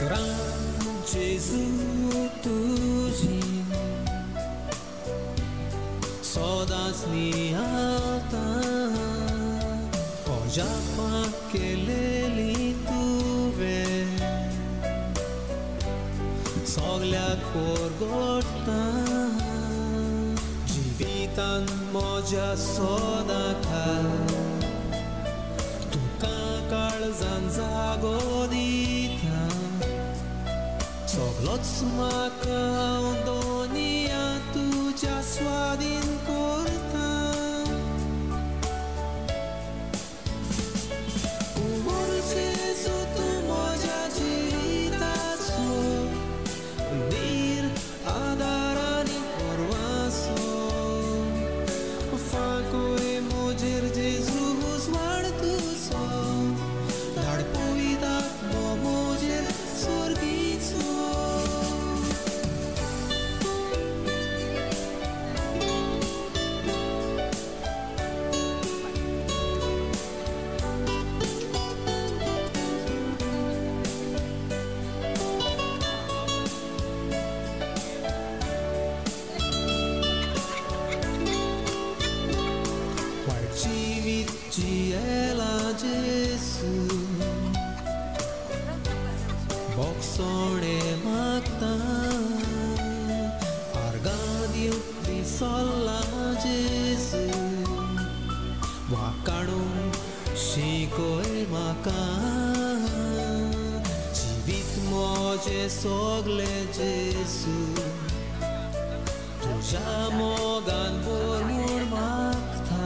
राम जेजू तुझी सदांच नियाता ओजापां केलेली तुवें सगल्याक परगट्टा जिवितांत म्हज्या सदां खाल तुका काळजांत जागो दिता सगळोच म्हाका हांव दोनिया तुज्या स्वाधीन करता जेजू तूं म्हज्या जिविताचो नीर आदार आनी परवासो फांकोय म्हजेर जेजू उजवाड तुजो धाड पवित्रात्मो म्हजेर स्वर्गीचो जिवीत जियेला जेजू बोगसोणे मागता आर्गां दिवपी विसरला जेजू वाकाडूंक शिकोय म्हाका जिवीत म्हजें सगलें जेजू तुज्या मोगान भर म्हूण मागता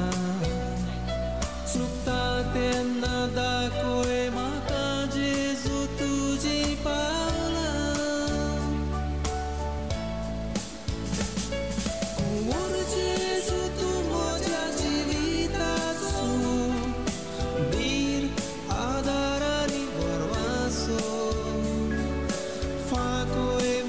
चुकता तेन्ना दाखोय म्हाका जेजू तुजी पावलां कुंवर जेजू तूं म्हज्या जिविताचो नीर आदार आनी परवासो फांकोय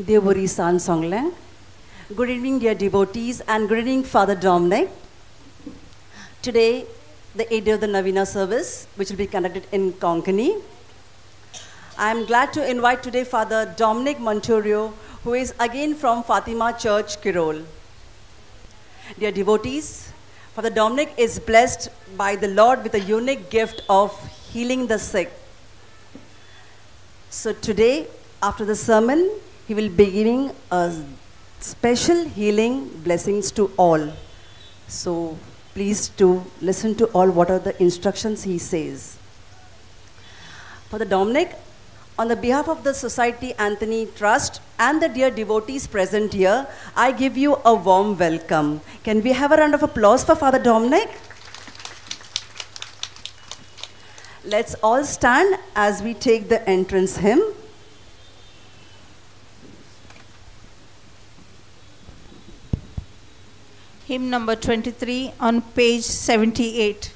Devori San Songlang. Good evening, dear devotees, and good evening, Father Dominic. Today, the 8th day of the Novena service, which will be conducted in Konkani. I am glad to invite today Father Dominic Montorio, who is again from Fatima Church, Kirol. Dear devotees, Father Dominic is blessed by the Lord with a unique gift of healing the sick. So today, after the sermon, he will be giving a special healing blessings to all. So please to listen to all what are the instructions he says. Father Dominic, on the behalf of the Society Anthony Trust and the dear devotees present here, I give you a warm welcome. Can we have a round of applause for Father Dominic? Let's all stand as we take the entrance hymn. Hymn number 23 on page 78.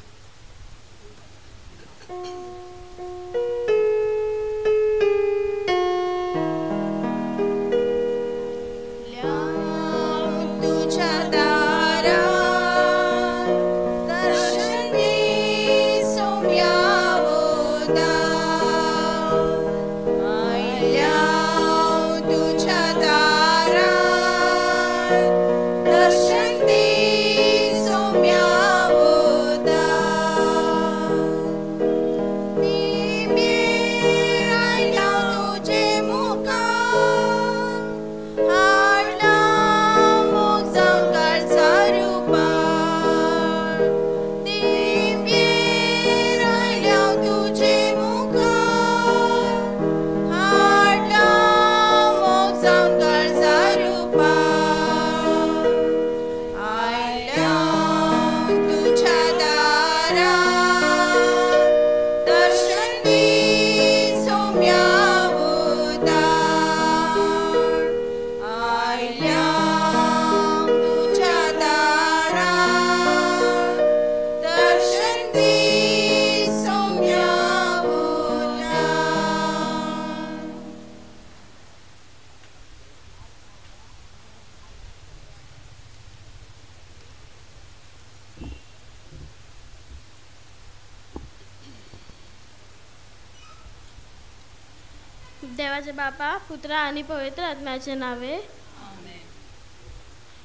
देवाचे बापा पुत्र आणि पवित्र आत्म्याचे नावे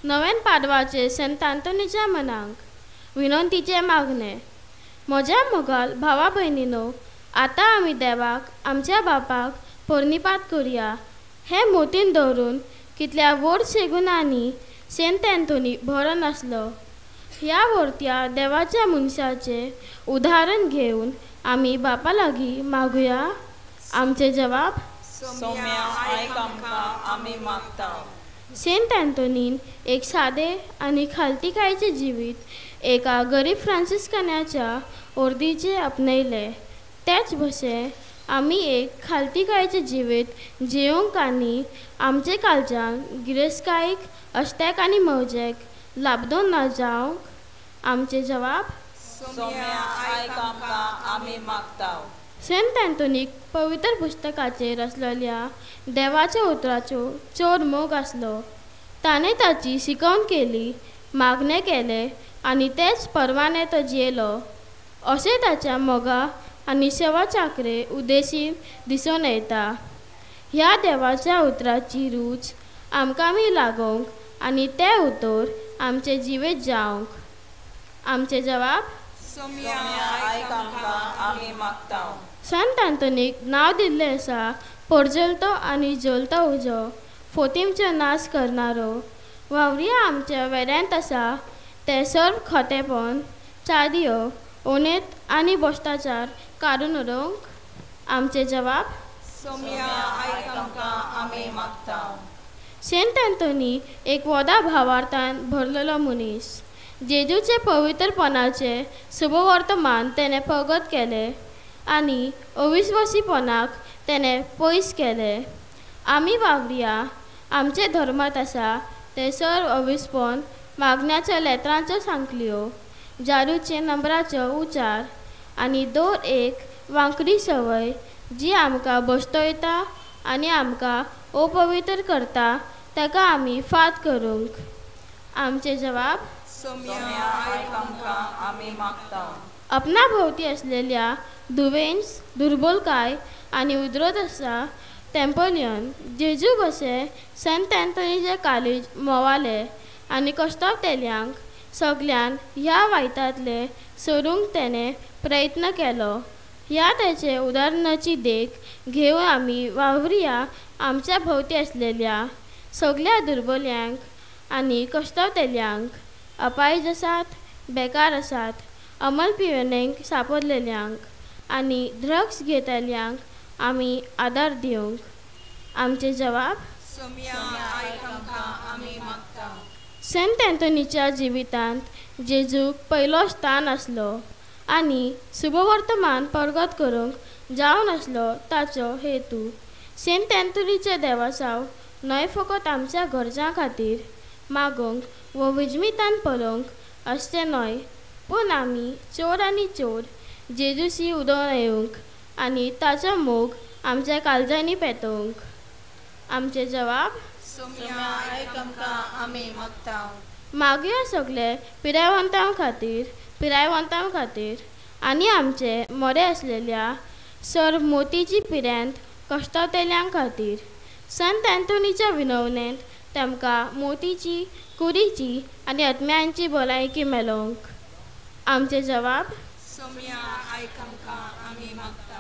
नवेन पाडवाचे संत आंतोनीच्या मनांक विनंतीचे मागणे म्हज्या मोगाल भावा भयणीनो आता आमी देवाक आमच्या बापाक पोरनिपात करुया हे मोतीन दवरून कितल्या व्हड शेगुणांनी सेंट अँथोनी भरोन आसलो ह्या व्हरत्या देवाच्या मनशाचे उदाहरण घेवन आमी बापा लागीं मागुया आमचे जवाब सोम्या आयक आमकां आमी मागता. सेंट अँथोनीन एक सादे आणि खालतिकायेचे जिवीत एका गरीब फ्रांसिस्कान्याच्या ओर्दीचे आपणयले तेच भशेन आमी एक खालतिकायेचे जिवीत जियोंक आनी आमचे काळजान गिरेस्तकायेक अश्तेक आनी मौजेक लाभदोन ना जावंक आमचे जवाब सोम्या आयक आमकां आमी मागता. सेंट अँथोनीक पवित्र पुस्तकाचेर आसलेल्या देवाच्या उतराचो चड मोग आसलो ताणें ताची शिकवण केली मागणें केलें आनी तेच परवाने तो जियेलो अशें ताच्या मोगा आनी सेवा चाकरे उद्देशीन दिसून येता. ह्या देवाच्या उतराची रूच आमकां लागोंक आनी तें उतर आमचे जिवेत जावंक आमचे जवाब सोम्या आयक आमकां आमी मागता. संत अँथोनीक नांव दिल्लें आसा पोरजलतो आनी जलतो उजो फोतीमचो नाश करणारो वावरिया आमच्या वेऱ्यांत आसा ते सर्व खोटेपण चादयो उणेत आनी भ्रश्टाचार काडून उडोवंक आमचे जवाब सोम्या आयक आमकां आमी मागता. सेंट अँथोनी एक वोदा भावार्थान भरलेलो मनीस जेजूचे पवित्रपणाचे शुभवर्तमान तेणें प्रगट केलें आनी अविश्वासीपणाक तेणें पयस केलें. आमी वावरिया आमचे धर्मांत आसा ते सर्व अविस्पण मागण्याच्या लेत्रांच्यो सांखल्यो जारूचे नंबराचो उच्चार आनी दर एक वांकडी संवय जी आमकां बसतयता आनी आमकां अपवित्र करता ताका आमी फात करूंक आमचे जवाब सोम्या आयक आमकां आमी मागता. आपणा भोवती असलेल्या दुवेंस दुर्बलकाय आनी उदरत आसा टेम्पोलियन जेजू भशेन संत अँथोनीचे काळीज मोवाले आनी कश्टावतेल्यांक सगळ्यान ह्या वायटांतले सोडूंक तेणें प्रयत्न केलो. ह्या तेचे उदाहरणाची देख घेवन आमी वावरिया आमच्या भोवती असलेल्या सगळ्या दुर्बल्यांक आनी कश्टावतेल्यांक अपायज आसात बेकार आसात अमल पियेवण्यांक सांपडलेल्यांक आनी ड्रग्स घेतल्यांक आमी आदार दिवंक आमचे जवाब सोम्या आयक आमकां आमी मागता. संत अँथोनीच्या जिवितांत जेजूक पयलो स्थान आसलो आनी शुभवर्तमान प्रगट करूंक जावन आसलो ताचो हेतू. सेंट अँथोनीचे देवासाव न्हय फकत आमच्या गरजां खातीर मागोंक व विजमितान पळोवंक अशें न्हय, पूण आमी चोर आनी चोर जेजूशी उदोवन येवंक आनी ताचो मोग आमच्या काळजांनी पेटोवंक. आमचे जवाब सोम्या आयक आमकां आमी मागता. मागया सगळे पिरायवंतां खातीर आनी आमचे मोडे आसलेल्या सर मोतीची पिऱ्यांत कश्टावतेल्यांक खातीर. संत अँथोनीच्या विनवणेंत तेमकां मोतीची, कुडीची आनी आत्म्यांची भलायकी मेळोवंक. आमचे जवाब सोम्या आयक आमकां आमी मागता.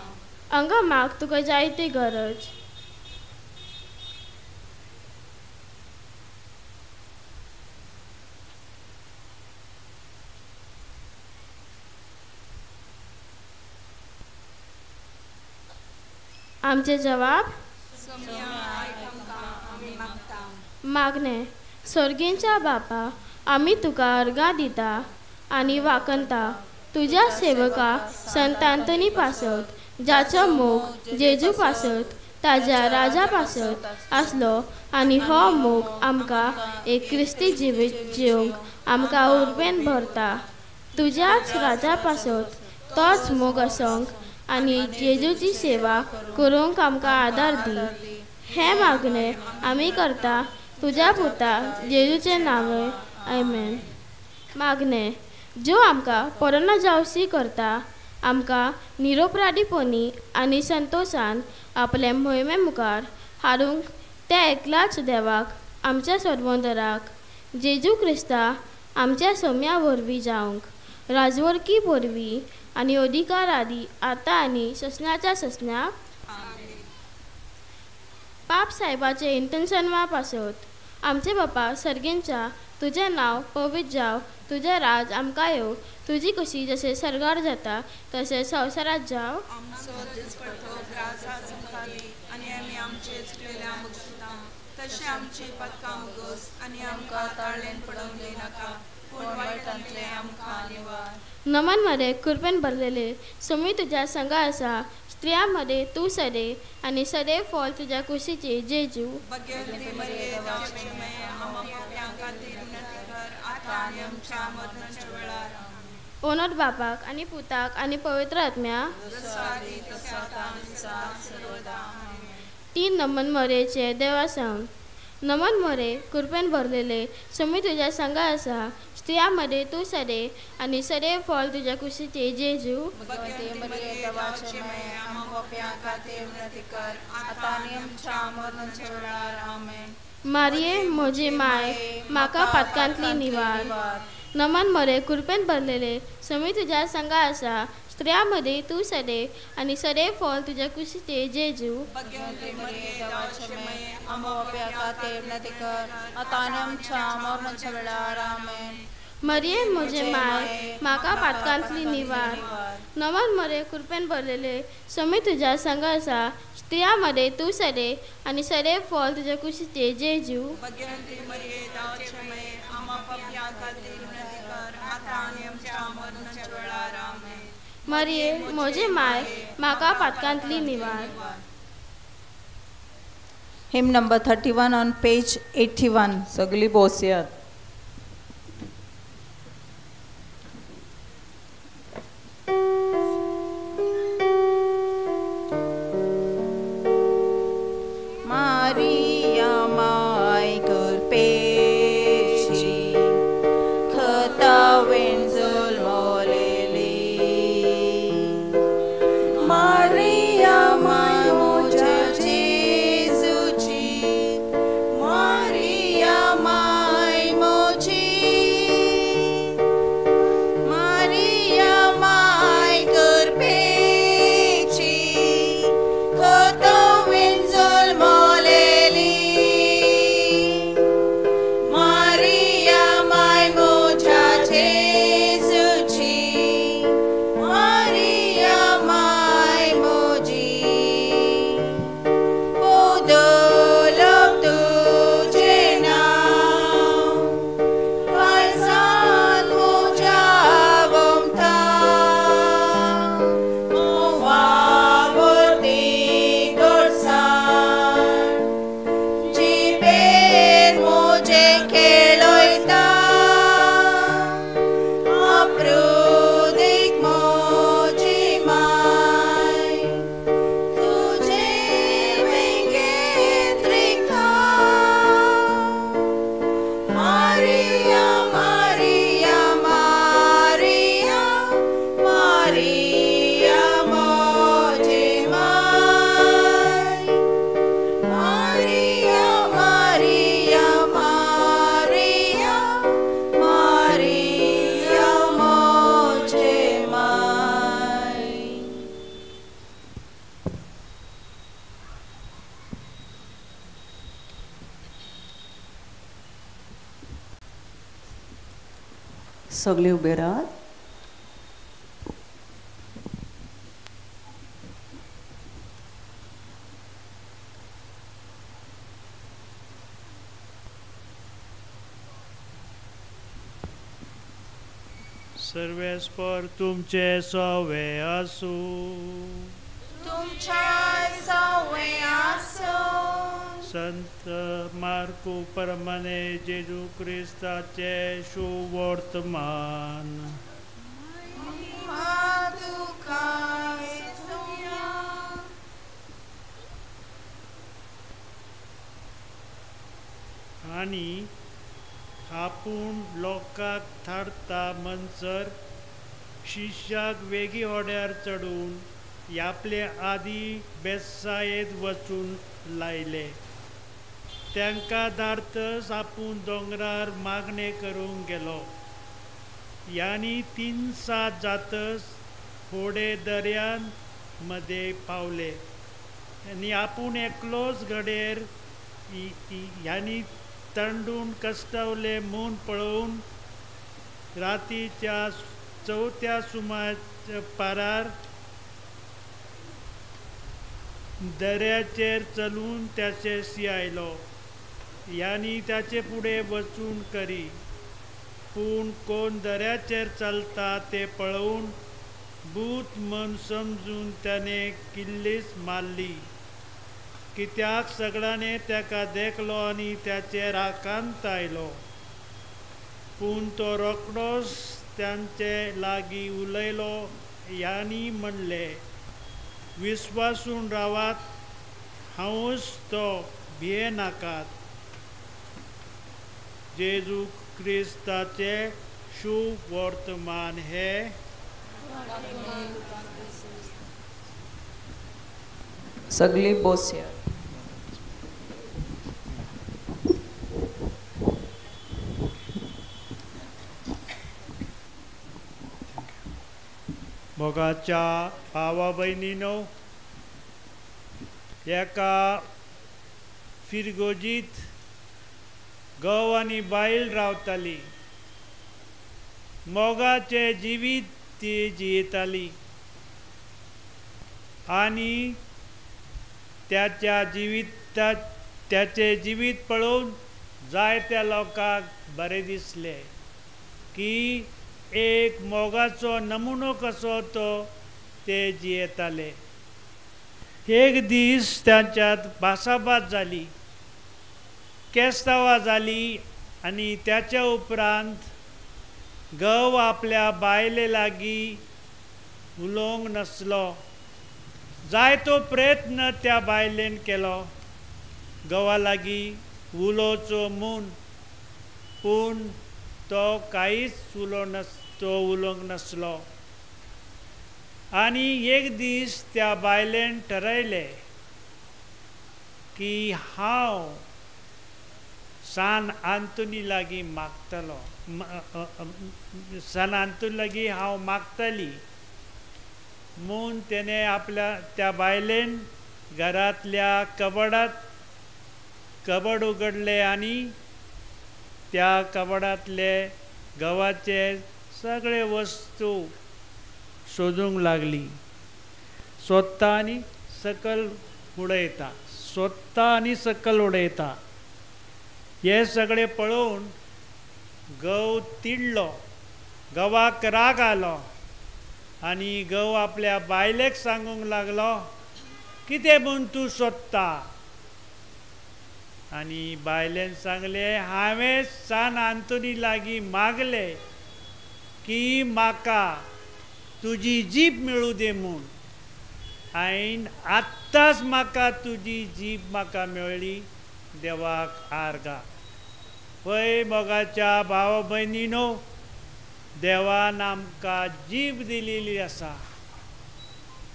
हांगा माग तुका जाय ती गरज. आमचे जवाब सोम्या आयक आमकां आमी मागता. मागणे. सर्गेंच्या बापा, आमी तुका अर्गां दिता आनी वाकणता तुज्या सेवका संत अँथोनी पासत, जाचो मोग जेजू पासत ताज्या राजा पासत आसलो आनी हो मोग आमकां एक क्रिस्ती जिवीत जिवंक आमकां उर्बेन भरता. तुज्याच राजा पासत तोच मोग आसोंक आनी जेजूची सेवा करूंक आमकां आदार दी. हें मागणें आमी करता तुज्या पुता जेजूचे नांवे. आमेन. मागणें. जो आमकां परोना जावसी करता, आमकां निरोपराधीपणी आनी संतोशान आपले मोहिमे मुखार हाडूंक त्या एकल्याच देवाक, आमच्या सर्वोदराक जेजू क्रिस्ता आमच्या सोम्या वरवीं जावंक राजवरकी परवीं आनी अधिकार आदी आतां आनी ससनाच्या ससनाक. पाप साहेबाचे इंटन्शनवा पासत. आमचे बापा सर्गेंच्या, तुजें नांव पवित्र जाव, तुजें राज आमकां येव, तुजी कशी जशें सरगार जाता तशें संवसारांत जाव. आमचो दिसपट्टो त्रास आज आमकां दी आनी आमी आमचे चुकलेल्यांक बक्षिता. तशें आमची पदकां मुगोस आनी आमकां ताळेन पडोवंक दिनाका, पूण वायटांतले आमकां निवार. नमन मरे कृपेन भरलेले सोमी तुज्या संगा आसा, स्त्रियांमध्ये तूं सदे आनी सदैव फळ तुज्या कुशीचे जेजू. भगवंती मरिये दावचे माये, आमकां पाप्यां खातीर विनंती कर, आतां आनी आमच्या मरणाच्या वेळार. ओनोद बापाक आनी पुताक आनी पवित्र आत्म्या. जसो आदी तसो आतां आनी सदां सर्वदा. आमेन. 3 नमन मोरेचे देवासावन. नमन मोरे कृपेन भरलेले सोमी तुज्या संगा आसा, स्त्रियांमध्ये तूं सदे आनी सदैव फळ तुज्या कुशीचे जेजू. भगवंती मरिये दावचे माये, आमकां पाप्यां खातीर विनंती कर, आतां आनी आमच्या मरणाच्या वेळार. आमेन. मारिये म्हजी माय, म्हाका पातकांतली निवार. नमन मोरे कृपेन भरलेले सोमी तुज्या संगा आसा, स्त्रियांमध्ये तूं सदे आनी सदैव फळ तुज्या कुशीचे जेजू. भगवंती मरिये दावचे माये, आमकां पाप्यां खातीर विनंती कर, आतां आनी आमच्या मरणाच्या वेळार. आमेन. मरिये म्हजे माय, म्हाका पातकांतली निवार. नमन मोरे कृपेन भरलेले सोमी तुज्या संगा आसा, स्त्रियांमध्ये तूं सदे आनी सदैव फळ तुज्या कुशीचे जेजू. भगवंती मरिये दावचे माये, आमकां पाप्यां खातीर विनंती कर, आतां आनी आमच्या मरणाच्या वेळार. आमेन. मरिये म्हजे माय, म्हाका पातकांतली निवार. Hymn number 31 on page 81. सगली बोसियात. Maria mai curpechi, khatawen zulmoleli. Maria mai moja Jesuchi, Maria mai सगळे उबे राहात. सर्वेस्पर तुमचे सवे असू. तुमच्या सवे असो. संत मार्कू प्रमाणे जेजू ख्रिस्ताचे सुवर्तमान. आणि आपूण लोकांक थारता म्हणसर शिश्याक वेगी ओड्यार चढून आपले आदी बेसायेत वचून लायले. तांकां धाडतच आपूण दोंगरार मागणे करूंक गेलो. यांनी 3 सात जातच थोडे दर्यान मध्ये पावले आनी आपूण एकलोच घडेर ह्यांनी तंडून कश्टावले म्हूण पळोवन रातीच्या 4थ्या सुमाराच्या पारार दर्याचेर चलून त्याचेशी आयलो. यांनी त्याचे फुडें वचून करी, पूण कोण दर्याचेर चलता ते पळोवन भूत म्हूण समजून त्याने किल्लीस मारली. कित्याक सगळ्यांनी ताका देखलो आनी त्याचेर आकांत आयलो. पूण तो रोखडोच तांचे लागीं उलयलो. यांनी म्हणले, विस्वासून रावात, हांवूच तो, भिये नाकात. जेजू क्रिस्ताचे शुभ वर्तमान हे. सगळी बोसया. मोगाच्या भावा भयणीनो, एका फिरगोजीत घोव आनी बायल रावताली. मोगाचे जिवीत ती जियेताली आनी त्याचे जिवीत पळोवन जायत्या लोकांक बरें दिसले की एक मोगाचो नमुनो कसो तो ते जियेताले. एक दीस त्यांच्यात भासाभास जाली, केस्तांवां जाली आनी त्याच्या उपरांत घोव आपल्या बायले लागीं उलोवंक नासलो. जायतो प्रयत्न त्या बायलेन केलो घोवा लागीं उलोवचो म्हूण, पूण तो कांयच उलोवंक नासलो. आनी एक दीस त्या बायलेन ठरयलें की हांव सान आंतोनी लागीं मागतलो, सान आंतोनी लागीं हांव मागतली म्हूण तेणे आपल्या त्या बायलेन घरांतल्या कबड उगडले आनी त्या कबडांतले घोवाचे सगळे वस्तू सोदूंक लागली. सोदता आनी सकल उडयता, सोदता आनी सकल उडयता. हे सगळे पळोवन घोव तिडलो, घोवाक राग आलो आनी घोव आपल्या बायलेक सांगूंक लागलो, कितें म्हूण तूं सोदता? आनी बायलेन सांगलें, हांवें सान आंतोनी लागीं मागलें की म्हाका तुजी जीब मेळूं दी म्हूण. हांवें आत्ताच म्हाका तुजी जीब म्हाका मेळ्ळी, देवाक आर्गा. पळय मोगाच्या भावा भयणीनो, देवान आमकां जीब दिलेली आसा.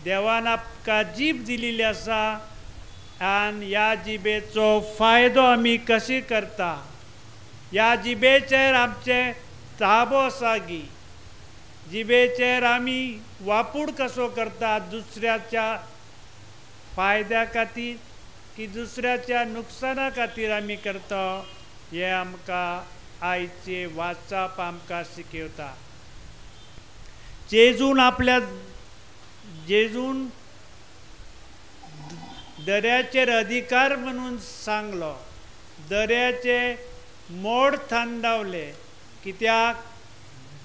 देवान आमकां जीब दिलेली आसा आनी ह्या जिबेचो फायदो आमी कशी करता, ह्या जिबेचेर आमचे ताबो आसा गी. जिबेचेर आमी वापूर कसो करता, दुसऱ्याच्या फायद्या खातीर की दुसऱ्याच्या नुकसाना खातीर आमी करता, हें आमकां आईचे वाचप आमकां शिकवता. जेजून दर्याचेर अधिकार म्हणून सांगलो. दर्याचे मोड थांडावले कित्याक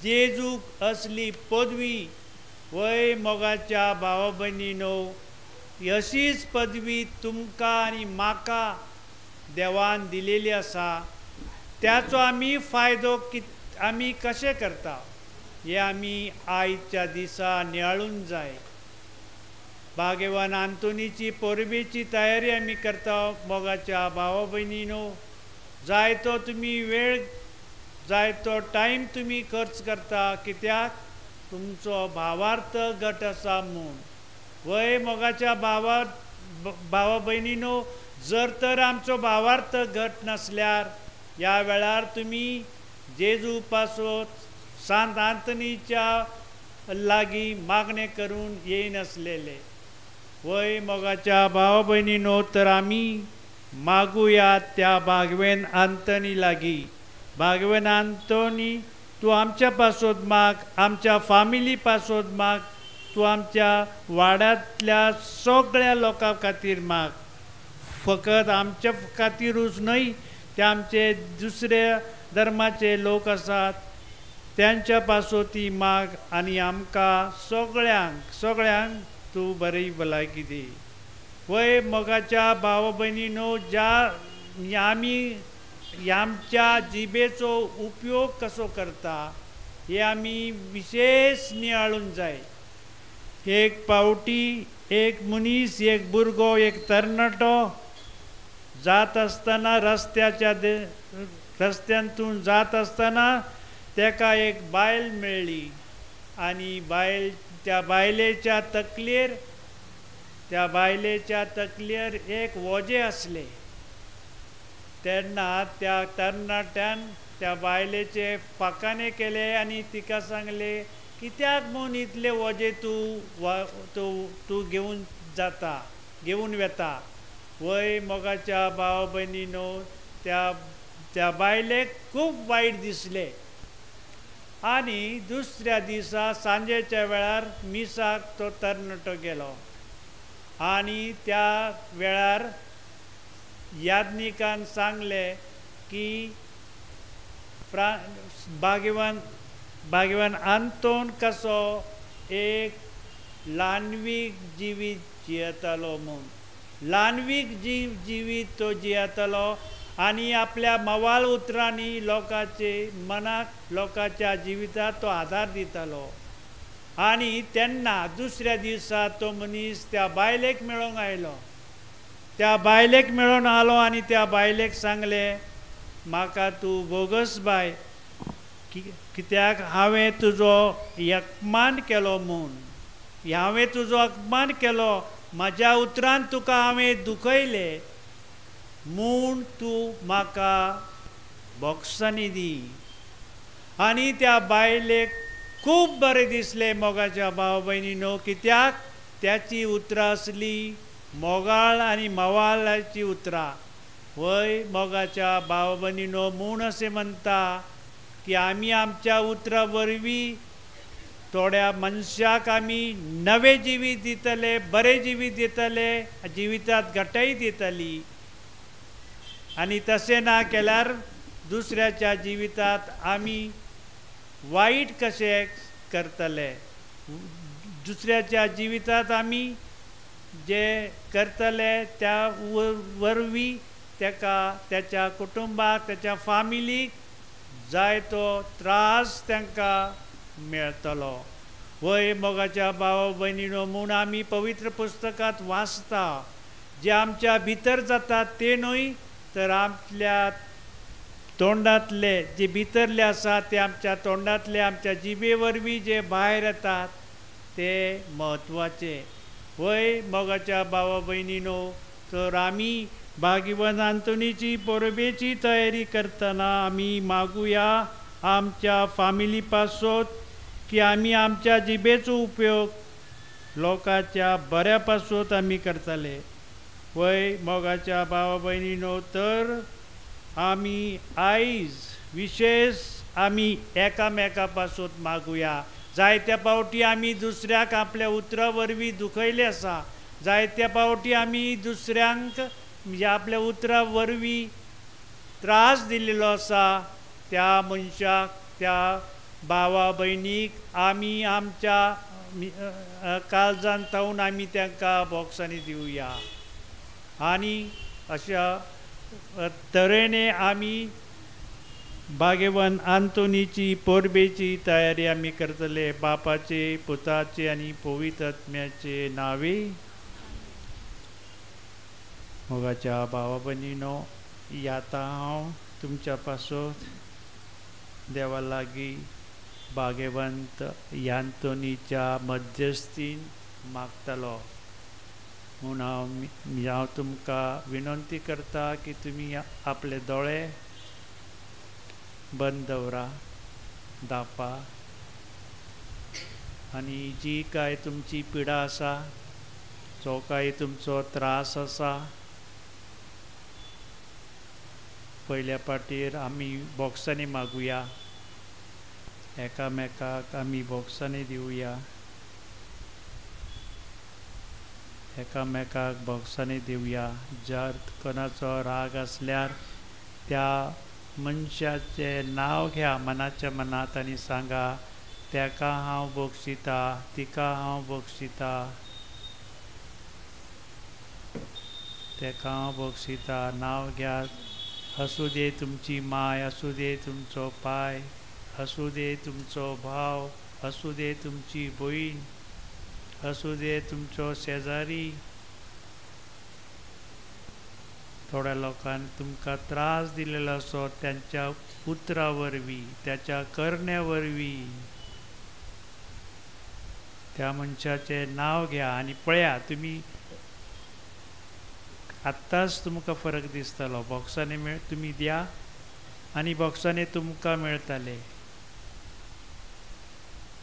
जेजूक असली पदवी वय मोगाच्या भावा भयणीनो अशीच पदवी तुमकां आनी म्हाका देवान दिलेली आसा. त्याचो आमी फायदो आमी कशें करता हे आमी आयच्या दिसा नियाळूंक जाय. भाग्यवान आंतोनीची परबेची तयारी आमी करता. मोगाच्या भावा भयणीनो जाय तो तुमी वेळ जाय तो टायम तुमी खर्च करता कित्याक तुमचो भावार्थ गट आसा म्हूण. वय मोगाच्या भावा भयणीनो जर तर आमचो भावार्थ गट नसल्यार ह्या वेळार तुमी जेजू पासो सांत आंतनीच्या लागीं मागणें करून येयनासलेले. वय मोगाच्या भावा भयणीनो तर आमी मागुया त्या भागवेन आंतनी लागीं. भागवेन आंतोनी तूं आमच्या पासोत माग, आमच्या फामिली पासोत माग, तूं आमच्या वाड्यांतल्या सगळ्या लोकां खातीर माग. फकत आमच्या खातीरूच न्हय ते आमचे दुसऱ्या धर्माचे लोक आसात त्यांच्या पासोती माग आनी आमकां सगळ्यांक तूं बरी भलायकी दी. वय मोगाच्या भावा भयणीनो आमी आमच्या जिबेचो उपयोग कसो करता हे आमी विशेष नियाळूंक जाय. एक पावटी एक मनीस, एक भुरगो, एक तरणाटो जात आसतना रस्त्यांतून जात आसतना तेका एक बायल मेळ्ळी आनी त्या बायलेच्या तकलेर एक वोजें आसलें. तेन्ना त्या तरणाट्यान त्या बायलेचे फाकाणे केले आनी तिका सांगले कित्याक म्हूण इतले वोजे तूं घेवन वेता. वय मोगाच्या भावा भयणीनो त्या बायलेक खूब वायट दिसलें आनी दुसऱ्या दिसा सांजेच्या वेळार मिसाक तो तरणाटो गेलो आनी त्या वेळार याज्ञिकान सांगलें की भाग्यवान आंतोन कसो एक ल्हानवीक जिवीत जियेतालो म्हूण. ल्हानवीक जिवीत तो जियेतालो आनी आपल्या मवाल उतरांनी लोकांच्या जिविताक तो आदार दितालो. आनी तेन्ना दुसऱ्या दिसा तो मनीस त्या बायलेक मेळोंक आयलो. त्या बायलेक मेळोन आलो आनी त्या बायलेक सांगलें म्हाका तूं बोगस बाय कित्याक हांवें तुजो अपमान केलो म्हूण. हांवें तुजो अपमान केलो, म्हज्या उतरान तुका हांवें दुखयलें म्हूण तूं म्हाका बोगसांनी दी. आनी त्या बायलेक खूब बरें दिसलें मोगाच्या भावा भयणीनो कित्याक त्याची उतरां आसली मोगाळ आनी मवालाची उतरां. वय मोगाच्या भावा भयणीनो म्हूण अशें म्हणटा की आमी आमच्या उतरां वरवीं थोड्या मनशाक आमी नवें जिवीत दितले, बरें जिवीत दितले, जिवितांत घटाय दितली. आनी तशें ना केल्यार दुसऱ्याच्या जिवितांत आमी वायट कशें करतले. दुसऱ्याच्या जिवितांत आमी जे करतले त्या वरवीं तेका, त्याच्या कुटुंबाक, त्याच्या फामिलीक जाय तो त्रास तांकां मेळटलो. वय मोगाच्या भावा भयणीनो म्हूण आमी पवित्र पुस्तकांत वाचता जे आमच्या भितर जातात ते न्हय तर आपल्या तोंडांतले जे भितरले आसा ते आमच्या तोंडांतले आमच्या जिबे वरवीं जे भायर येतात ते म्हत्वाचे. वय मोगाच्या भावा भयणीनो तर आमी भाग्यवान आंतोनीची परबेची तयारी करतना आमी मागुया आमच्या फामिली पासोत की आमी आमच्या जिबेचो उपयोग लोकांच्या बऱ्या पासोत आमी करतले. वय मोगाच्या भावा भयणीनो तर आमी आयज विशेष आमी एकामेका पासून मागुया. जायत्या पावटी आमी दुसऱ्याक आपल्या उतरा वरवीं दुखयले आसा. जायत्या पावटी आमी दुसऱ्यांक आपल्या उतरा वरवीं त्रास दिलेलो आसा. त्या मनशाक, त्या भावा भयणीक आमी आमच्या काळजान थावन आमी तांकां बोक्सांनी दिवया. आनी अशा तरेने आमी भाग्यवान आंतोनीची पोरबेची तयारी आमी करतले. बापाचे, पुताचे आनी पवित्र आत्म्याचे नावे. मोगाच्या भावा भयणीनो, आता हांव तुमच्या पासून देवा लागीं भाग्यवंत आंतोनीच्या मध्यस्थीन मागतलो. म्हणून हांव तुमकां विनंती करता की तुमी आपले दोळे बंद दवरा, धापा आनी जी काय तुमची पिडा आसा, जो काय तुमचो त्रास आसा, पयल्या पाटीर आमी बोक्सांनी मागुया. एकामेकाक आमी बोक्सांनी दिवया. एकामेकाक बोक्सांनी दिवया. जर कोणाचो राग आसल्यार त्या मनशाचें नांव घेया मनाच्या मनांत आनी सांगा, तेका हांव बक्षिता, तिका हांव बक्षिता, तेका हांव बक्षिता. नांव घेयात. असू दे तुमची माय, असू दे तुमचो पाय, असू दे तुमचो भाव, असू दे तुमची भयण, असू दे तुमचो शेजारी. थोड्या लोकांनी तुमकां त्रास दिलेलो आसो त्यांच्या उतरा वरवीं, त्याच्या करण्या वरवीं. त्या मनशाचें नांव घेया आनी पळया, तुमी आत्ताच तुमकां फरक दिसतलो. बॉक्सांनी तुमी दिया आनी बॉक्सांनी तुमकां मेळटले.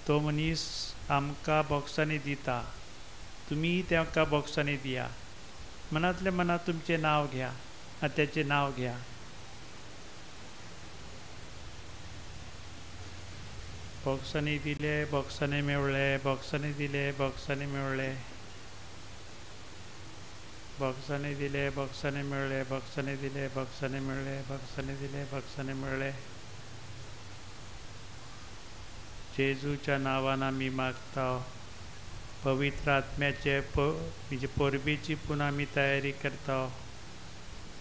तो मनीस आमकां बॉक्सांनी दिता, तुमी ताका बॉक्सांनी दिया. मनांतल्या मनांत तुमचें नांव घ्या आनी तेचें नांव घ्या. बॉक्सांनी दिले, बॉक्सांनी मेवळे, बॉक्सांनी दिले, बॉक्सांनी मेवळे, बॉक्सांनी दिले, बॉक्सांनी मेळ्ळे, बॉक्सांनी दिले, बॉक्सांनी मेळ्ळे, बॉक्सांनी दिले, बॉक्सांनी मेळ्ळे. जेजूच्या नांवान आमी मागता. पवित्र आत्म्याचे म्हणजे पोरबेची पूण आमी तयारी करता.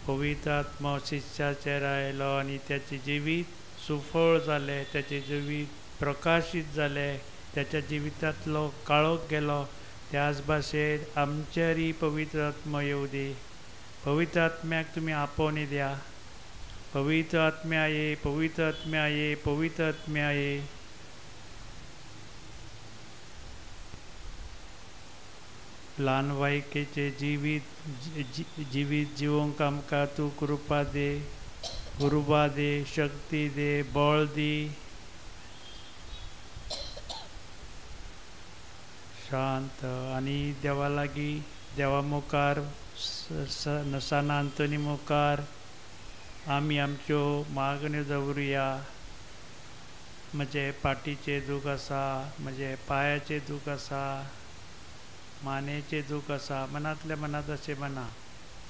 पवित्र आत्मा शिश्याचेर आयलो आनी त्याचे जिवीत सुफळ जालें, त्याचे जिवीत प्रकाशीत जालें, त्याच्या जिवितांतलो काळोख गेलो. त्याच भाशेन आमचेरय पवित्र आत्मा येवं दी. पवित्र आत्म्याक तुमी आपोवणी द्या. पवित्र आत्म्या ये, पवित्र आत्म्या ये, पवित्र आत्म्या ये. ल्हान वायकेचे जिवीत जिवंक आमकां तूं कृपा दे, उर्बा दे, शक्ती दे, बळ दी. शांत आनी देवा लागीं, देवा मुखार, सान आंतोनी मुखार आमी आमच्यो मागण्यो दवरुया. म्हजे पाटीचें दूख आसा, म्हजे पांयाचें दूख आसा, मानेचें दूख आसा. मनांतल्या मनांत अशें म्हणा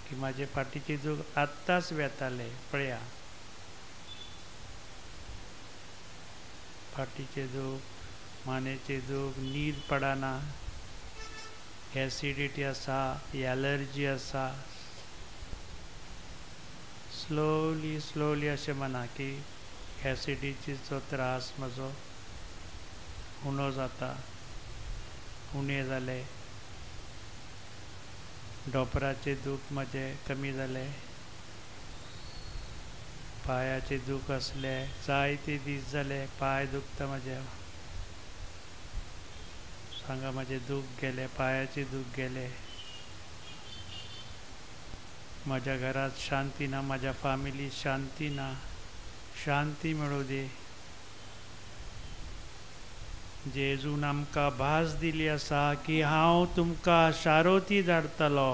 की म्हाजे पाटीचें दूख आत्ताच वेतालें. पळया, पाटीचें दूख, मानेचें दूख, न्हीद पडना, एसिडिटी आसा, एलर्जी आसा. स्लोली स्लोली अशें म्हणा की एसिडिटीचो त्रास म्हजो उणो जाता, उणें जालें. डोपराचें दूख म्हजें कमी जालें. पांयाचें दूख आसलें, जायते दीस जाले पांय दुखता म्हजे. सांगा म्हजें दूख गेलें, पांयाचें दूख गेलें. म्हज्या घरांत शांती ना, म्हज्या फॅमिलींत शांती ना. शांती मेळूं दी. जेजून आमकां भास दिली आसा की हांव तुमकां शारोती धाडटलो,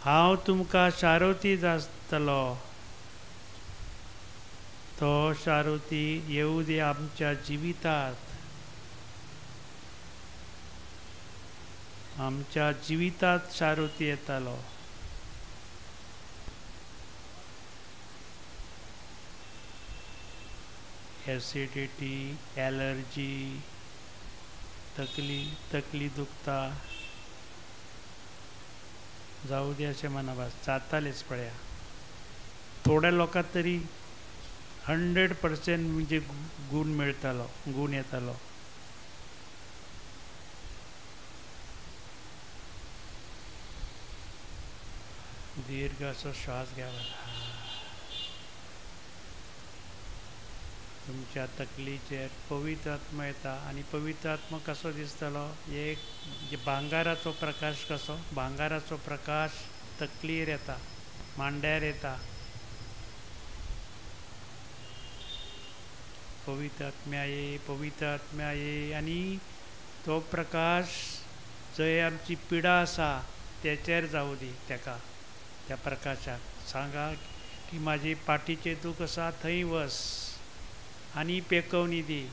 हांव तुमकां शारोती धाडटलो. तो शारुती येऊ दे आमच्या जीवितात. आमच्या जीवितात शारुती येतालो. एसिडिटी, ॲलर्जी, तकली दुखता जाऊ दे असे मनाभास जातालेच पळया. थोड्या लोकांक तरी 100% म्हणजे गुण मेळटालो, गुण येतालो. दीर्घ असो श्वास घ्यावा. तुमच्या तकलीचेर पवित्र आत्मा येता आणि पवित्र आत्मा कसो दिसतलो. एक भांगाराचो प्रकाश कसो, भांगाराचो प्रकाश तकलीर येता, मांड्यार येता. पवित्र आत्म्या ये, पवित्र आत्म्या ये. आणि तो प्रकाश जंय आमची पिडा आसा तेचेर जाऊ दी. तेका त्या प्रकाशाक सांगा की माझी पाठीचे दूख आसा थंय वस आणि पेकवणी दी.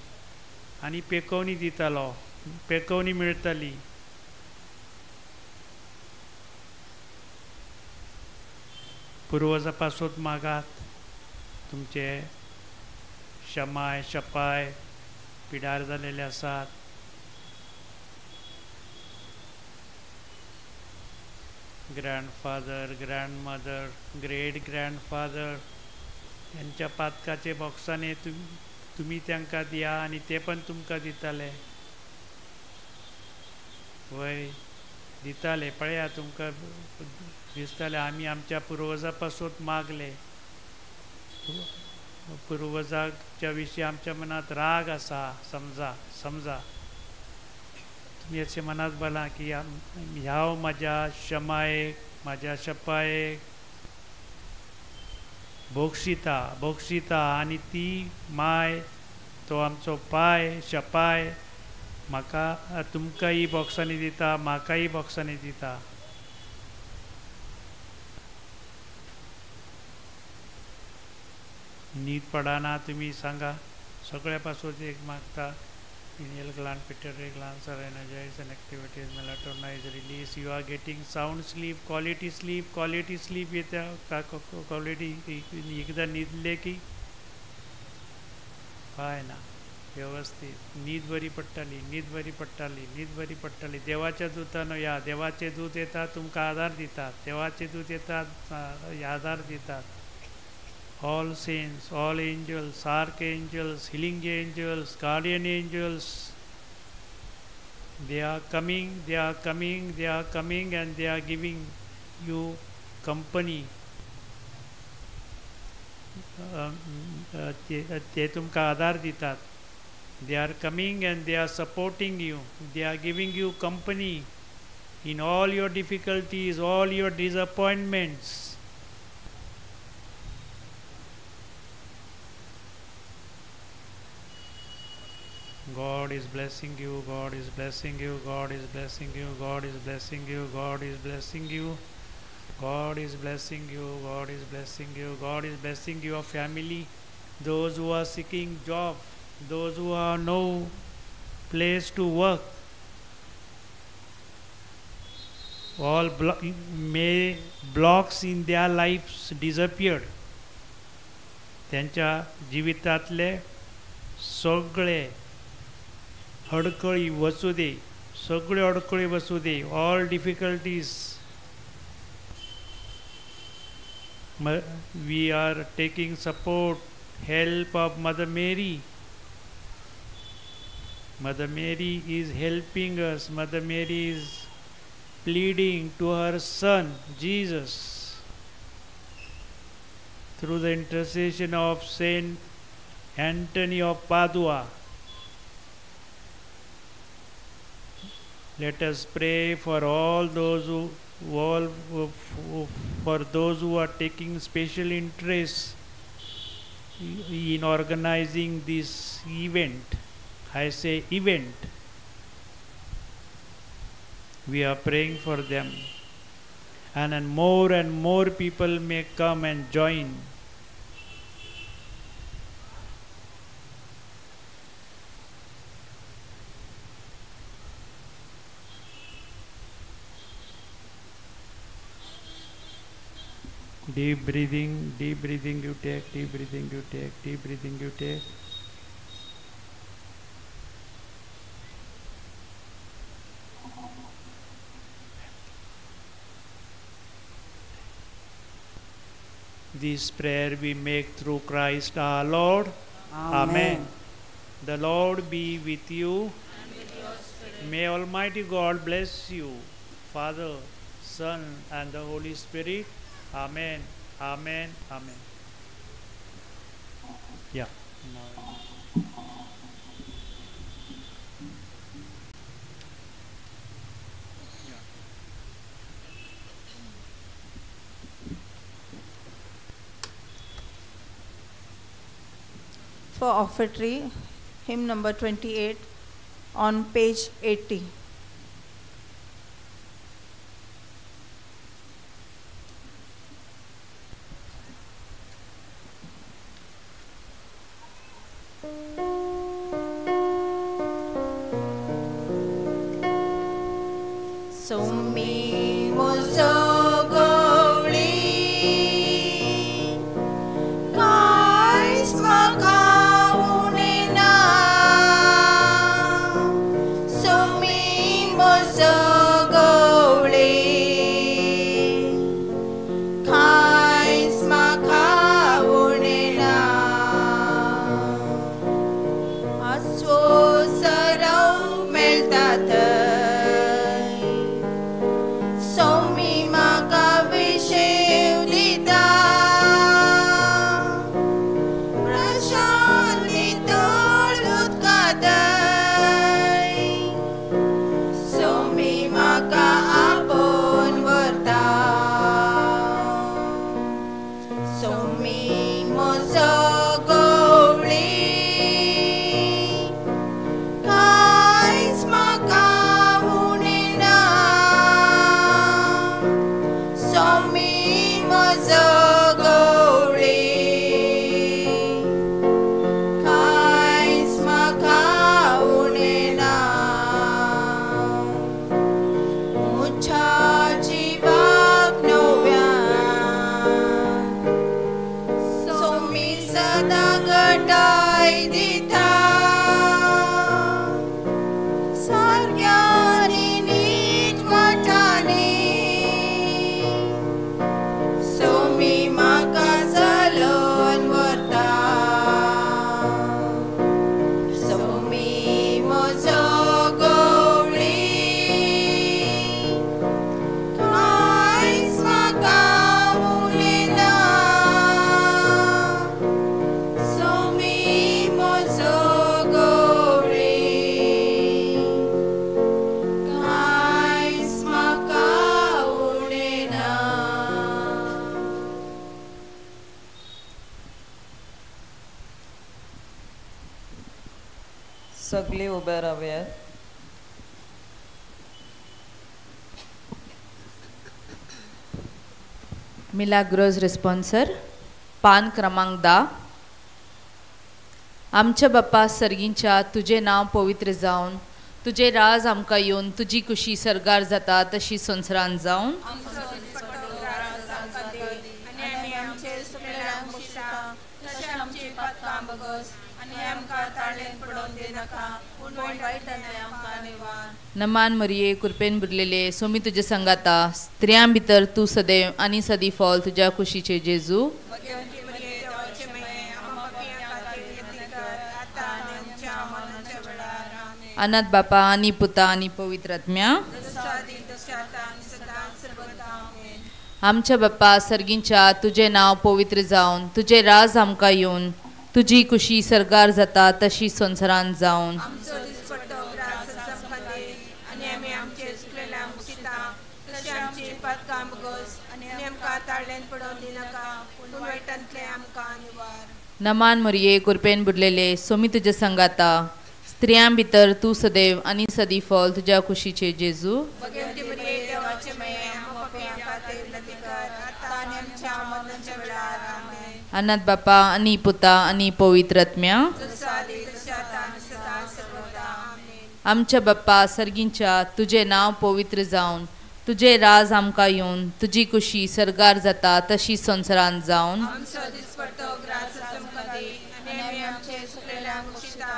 आणि पेकवणी दितालो, पेकवणी मेळटली. पुर्वजा पासून मागात तुमचे शमाय शपाय पिडार जालेले आसात. ग्रँडफादर, ग्रँडमदर, ग्रेट ग्रँडफादर यांच्या पातकाचे बॉक्साने तुम्ही त्यांका दिया आणि ते पण तुमकां दिताले. वय दिताले पळया. तुमकां दिसताले आमी आमच्या पुर्वजां पासून मागले. पुर्वजांच्या विशीं आमच्या मनात राग आसा समजा. तुम्ही अशें मनात बला की ह्या म्हज्या शमायेक, म्हाज्या शपायेक भोगशिता आणि ती माय, तो आमचो पाय शपाय म्हाका तुमकांय बॉक्सांनी दिता, म्हाकाय बॉक्सांनी दिता. न्हीद पडना तुम्ही सांगा. सगळ्या पासून एक मागता. Pineal gland, pituitary glands are energized and activities. Melatonin is released. You are getting sound sleep, quality sleep येत्या. क्वालिटी एकदा न्हिदले की काय ना व्यवस्थित न्हीद बरी पडटाली. देवाच्या दुतान या. देवाचे दूत येतात तुमकां आधार दितात. देवाचे दूत येतात आधार दितात. All saints, all angels, archangels, healing angels, guardian angels, they are coming and they are giving you company. ते तुमकां आधार दितात. They are coming and they are supporting you. They are giving you company in all your difficulties, all your disappointments. God is blessing you, God is blessing you, God is blessing you, God is blessing you, God is blessing you, God is blessing you, God is blessing you, God is blessing your family. Those who are seeking job, those who have no place to work, all may blocks in their lives disappeared. त्यांच्या जीवितातले सगळे अडकळी वचू दे, सगळे अडकळी वचू दे. All difficulties we are taking support, help of Mother Mary. Mother Mary is helping us. Mother Mary is pleading to her son Jesus through the intercession of Saint Anthony of Padua. Let us pray for all those who are taking special interest in organizing this event. I say event. We are praying for them, and more people may come and join. Deep breathing you take, deep breathing you take, deep breathing you take. This prayer we make through Christ our Lord. Amen. The Lord be with you. May Almighty God bless you, Father, Son, and the Holy Spirit. Amen. Amen. Amen. Yeah. For offertory, hymn number 28 on page 80. सगळे उभे रावयात. मिलाग्रोस रिस्पॉन्सर पान क्रमांक 10. आमच्या बाप्पा सर्गींच्या तुझे नाव पवित्र जावन तुझे राज आमकां येवन तुजी कुशी सरगार जाता तशी संवसारांत जावन नमान मरिये कृपेन बुरलेले सोमी तुझे संगाता स्त्रियां भितर तू सदैव आनी सदी फॉल तुझ्या कुशीचे जेजू. अनाथ बापा आनी पुता आनी पवित्र आत्म्या. आमच्या बाप्पा सर्गींच्या तुझे नाव पवित्र जावन तुझे राज आमकां येवन तुजी कुशी सरगार जाता तशी संवसारांत जावन नमान मरिये कृपेन बुडलेले सोमी तुझे संगाता स्त्रियां भितर तू सदैव आनी सदी फॉल तुझ्या कुशीचे जेजू. अनाथ बापा आनी पुता आनी पवित्र आत्म्या. आमच्या बाप्पा सर्गींच्या तुझे नाव पवित्र जावन तुझे राज आमकां येवन तुजी कुशी सरगार जाता तशी संवसारांत जावन आमचो दिसपट्टो ग्रास आमकां दी आनी आमी आमचे सुकलेल्यांक उशिता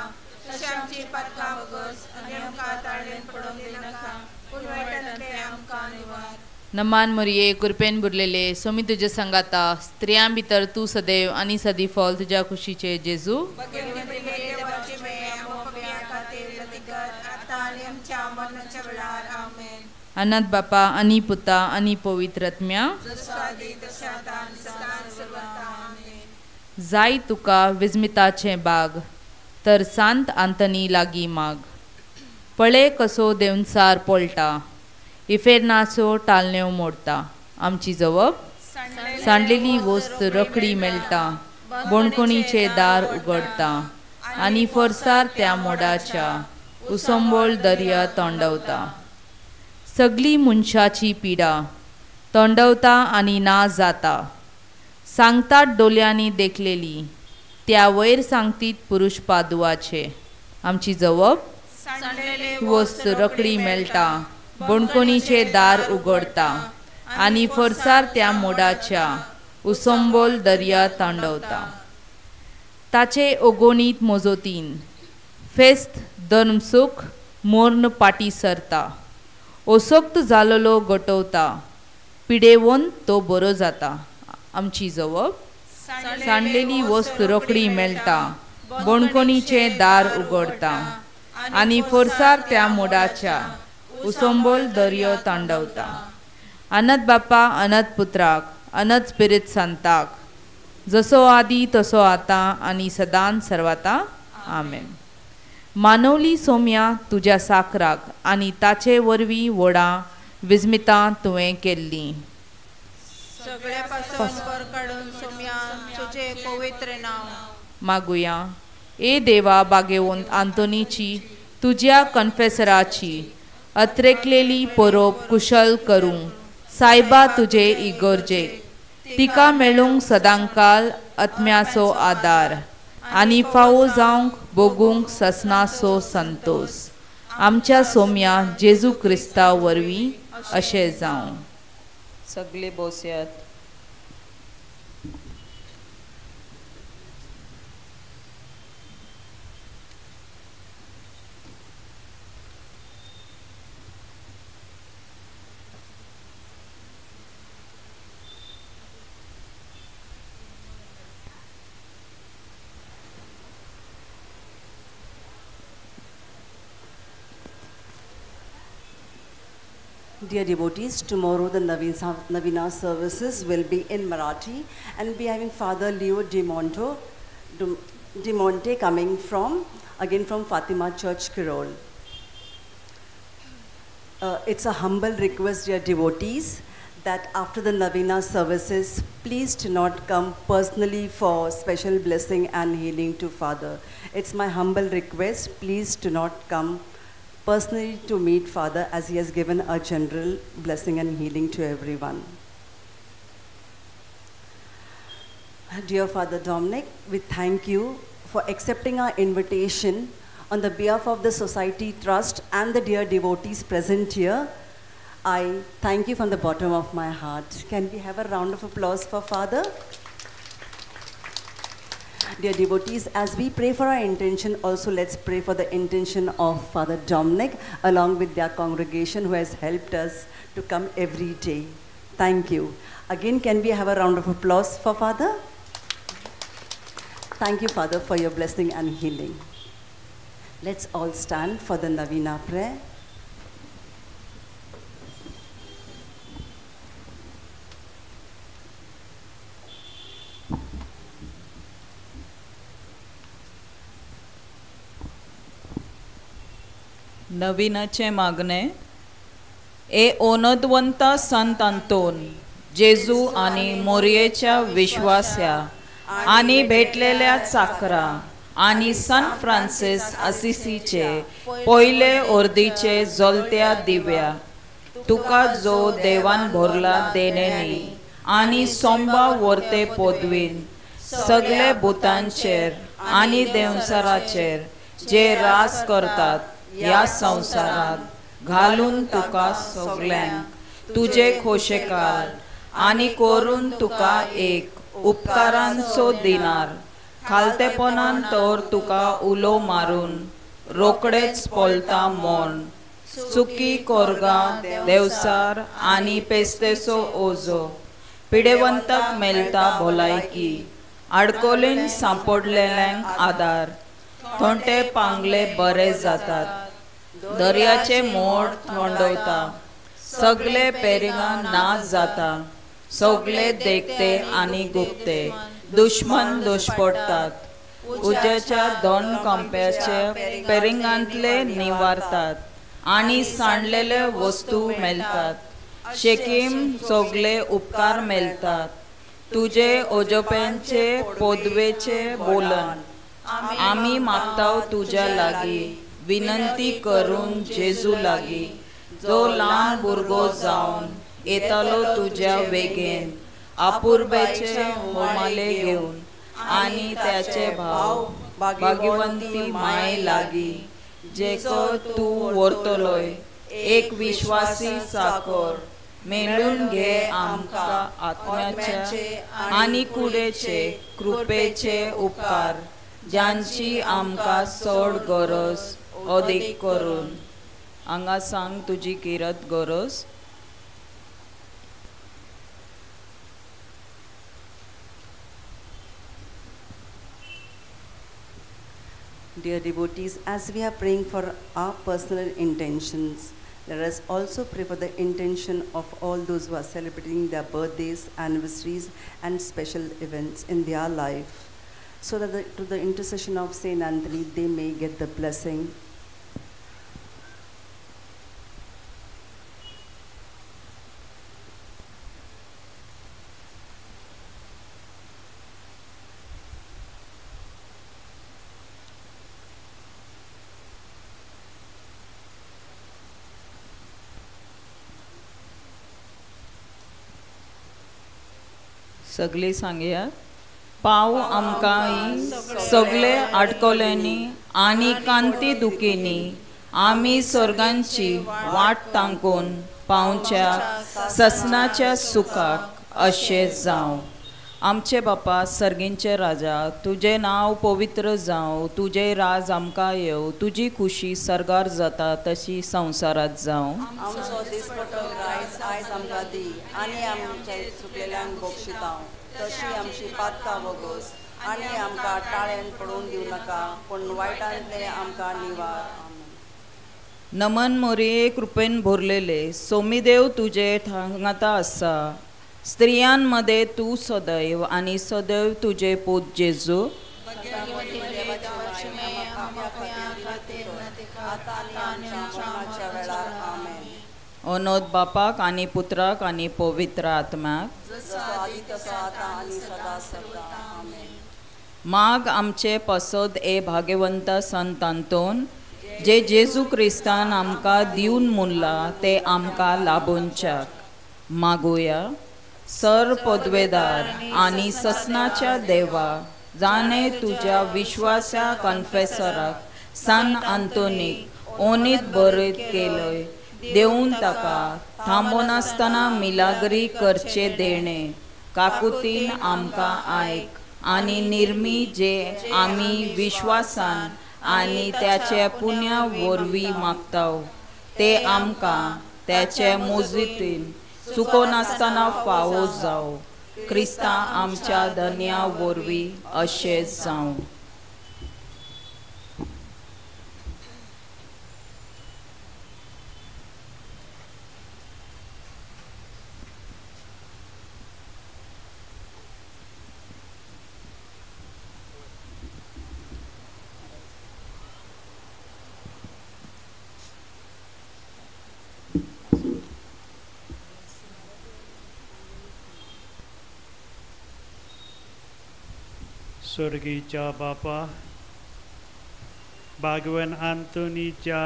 तशें आमची पातकां वगस आनी आमकां ताळयेन पडोवंक दिनाका पूण वायटांतले आमकां निवार. नमान मोरये कृपेन बुरलेले सोमी तुजे संगाता स्त्रियां भितर तूं सदैव आनी सदी फॉल तुज्या कुशीचे जेजू देवाची मेळ आमकां पापयां खातीर प्रतिकर आतां आनी आमच्या मरणाच्या वेळार आमेन. अनंत बापा आनी पुता आनी पवित्र आत्म्या जसो आदी तशें आतां आनी सदां सर्वदा आमेन. जाय तुका विस्मिताचे बाग तर सांत आंतनी लागीं माग पळे कसो देवसार पळटा इफेरनाचो टालनेव मोडटा. आमची जवप सांडलेली वस्त रखडी मेळटा बोणकोणीचे दार उगडटा आनी फरसार त्या मोडाच्या उसंबोळ दर्या तोंडवता. सगली मनशाची पिडा तोंडवता आनी ना जाता सांगतात डोल्यांनी देखलेली त्या वयर सांगतीत पुरुष पादुवाचे. आमची जवप वस्त रखडी मेळटा बोणकोणीचे दार उगडता आनी फरसार त्या मोडाच्या उसंबोल दर्या तांडवता. ताचे ओगोनीत मोजोतीन फेस्त धर्मसूख मोर्न पाटी सरता ओसोक्त जालोलो गोटवता पिडेवोन तो बरो जाता. आमची जवप सांडलेली वस्त रोखडी मेळटा बोणकोणीचे दार उगडता आनी फरसार त्या मोडाच्या उसंबोल दर्यो तांडवता. अनंत बापा अनंत पुत्राक अनंत स्पिरीत सांताक जसो आदी तसो आतां आनी सदां सर्वाता आमेन. मानवली सोम्या तुज्या साकराक आनी ताचे वरवीं व्हडा विस्मितां तुवें केल्ली. सगळ्या पासून वर काडून सोम्या तुझे पवित्र नांव मागुया. ए देवा बागेवंत आंतोनीची तुज्या कन्फेसराची अत्रेकलेली परोप कुशल करूं सायबा तुजे इगोर्जेक तिका मेळूंक सदांकाल आत्म्याचो आदार आनी फावो जावंक बोगूंक ससनाचो संतोष. आमच्या सोम्या जेजू क्रिस्ता वरवीं अशें जावं. सगळे बोसयात. Dear devotees, tomorrow the Navina services will be in Marathi and be having Father Leo De Monte coming from Fatima Church, Kirol. It's a humble request, dear devotees, that after the Navina services, please do not come personally for special blessing and healing to Father. It's my humble request, please do not come personally to meet Father as he has given a general blessing and healing to everyone. Dear Father Dominic, we thank you for accepting our invitation on the behalf of the Society Trust and the dear devotees present here. I thank you from the bottom of my heart. Can we have a round of applause for Father? Dear devotees, as we pray for our intention, also let's pray for the intention of Father Dominic along with their congregation who has helped us to come every day. Thank you. Again, can we have a round of applause for Father? Thank you, Father, for your blessing and healing. Let's all stand for the Navina prayer. नवीनाचे मागणे. ए ओनदवंता संत Anton जेजू आणि मोरयेच्या विश्वास्या आणि भेटलेल्या चाकरा आणि सन Francis असिसीचे पहिले अर्दीचे जलत्या दिव्या तुका जो देवान भरला देणेनी आणि सोंबा वर्ते पदवीन सगळे भुतांचेर आणि देवसाराचेर जे रास करतात या संसारात घालून तुका सगळ्यांक तुझे खोशेकार आणि करून तुका एक उपकारांचो दिनार खालतेपणान तोर तुका उलो मारून रोकडेच पोलता मोन चुकी कोरगा देवसार आणि पेस्तेसो ओझो पिडेवंतक मेलता भलायकी आडकोलीन सांपडलेल्यांक आदार थोंटे पांगले बरे जातात दर्याचे मोड थोंडवता सगळे पेरिंगा नाश जाता सगळे देखते आणि गुप्ते दुश्मन दुश्पडतात उज्याच्या दोन कंप्याचे पेरिंगांतले निवारतात आणि सांडलेले वस्तू मेलतात शेकीम सगळे उपकार मेलतात तुझे ओजोप्यांचे पोदवेचे बोलन आम्ही मागताव तुझ्या लागी विनंती करून जेजू लागी जो ल्हान भुरगो जावन येतालो तुझ्या वेगेन अपूर्वेचे होमाले घेऊन आणि त्याचे भाव भाग्यवंती माये लागी जेको तू व्हरतलोय एक विश्वासी साकोर मेलून घे आमका आत्म्याचे आणि कुडेचे कृपेचे उपकार ज्यांची आमका चड गरज अदीक करून हांगा सांग तुजी किरत गरज Dear devotees, as we are praying for our personal intentions, let us also pray for the intention of all those who are celebrating their birthdays, anniversaries, and special events in their life, so that through the intercession of Saint Anthony, they may get the blessing. सगळी सांगया पाव आमकां सगळे आडकोल्यांनी आनी कांती दुखींनी आमी स्वर्गांची वाट तांकून पावच्या ससनाच्या सुखाक अशें जावं आमचे बापा सर्गींचे राजा तुझे नाव पवित्र जावं तुझे राज आमकां येव तुजी खुशी सरगार जाता तशी संवसारांत जावं आमचो दिसपटो आयज आमकां दी आनी आमच्या चुकलेल्यांक बक्षितांव तशी आमची पातकां वगोस आनी आमकां टाळ्यान पडून दिवं नाका पूण वायटांतले आमकां निवार नमन मोरये कृपेन भरलेले सोमीदेव तुजे थांगाता आसा स्त्रियांमध्ये तू सदैव आणि सदैव तुझे पूत जेजू अनोद बापाक आणि पुत्राक आणि पवित्र आत्म्याक माग आमचे पसद ए भाग्यवंत संतांतून जे जेजू क्रिस्तान आमकां दिवन मुल्ला ते आमकां लाभोवच्याक मागुया सर पदवेदार आणि ससनाच्या देवा जाणे तुझ्या विश्वासा कन्फेसराक सान आंतोनीक ओनीत बरयत केलय देऊन ताका थांबोनासतना मिलाग्री करचे देणे काकुतीन आमकां आयक आणि निर्मी जे आमी विश्वासान आणि त्याचे पुण्या वरवीं मागताव ते आमकां त्याचे मोजीतीन चुको नासतना फावो जावं क्रिस्ता आमच्या धन्या वरवीं अशें जावं स्वर्गीच्या बापा भागवन आंतोनीच्या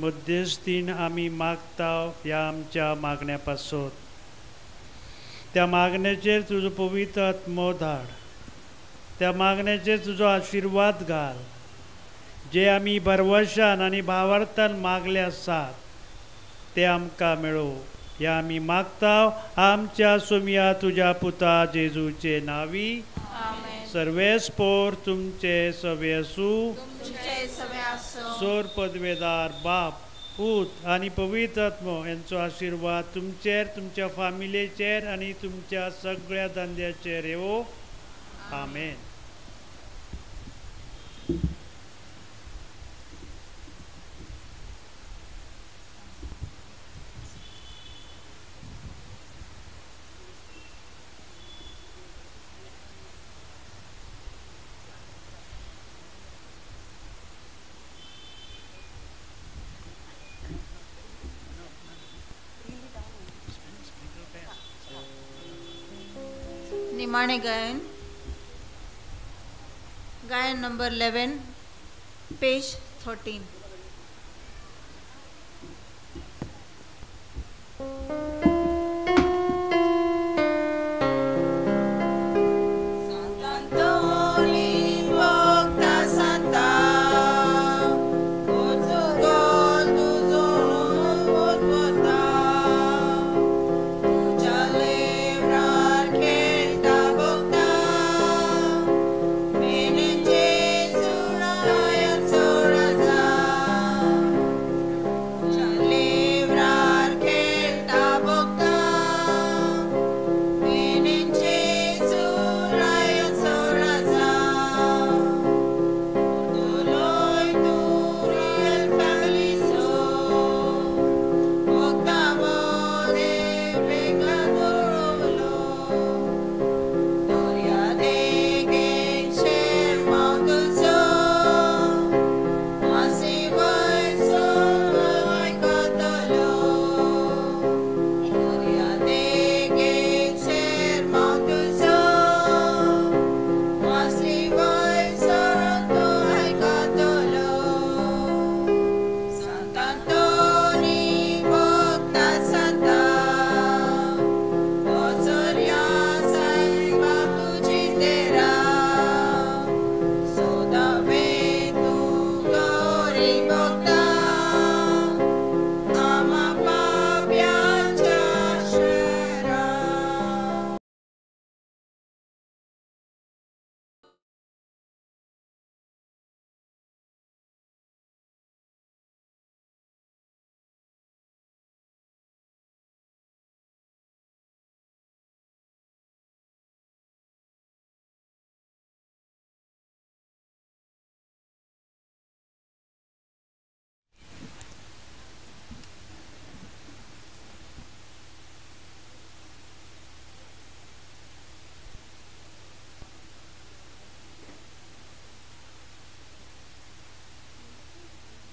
मध्यस्थीन आमी मागताव ह्या आमच्या मागण्या पासत त्या मागण्याचेर तुजो पवित्र आत्मो धाड त्या मागण्याचेर तुजो आशिर्वाद घाल जे आमी भरवशान आनी भावार्थान मागले आसात ते आमकां मेळो. या आमी मागताव आमच्या सोमिया तुज्या पुता जेजूचे नावी. सर्वेस्पोर तुमचे सवे असू. सोर पदवेदार बाप, पूत आनी पवित्र आत्मो यांचो आशिर्वाद तुमचेर, तुमच्या फामिलीचेर आनी तुमच्या सगळ्या धंद्याचेर येवो. आमेन. निमाणे गायन, गायन नंबर 11, पेज 13.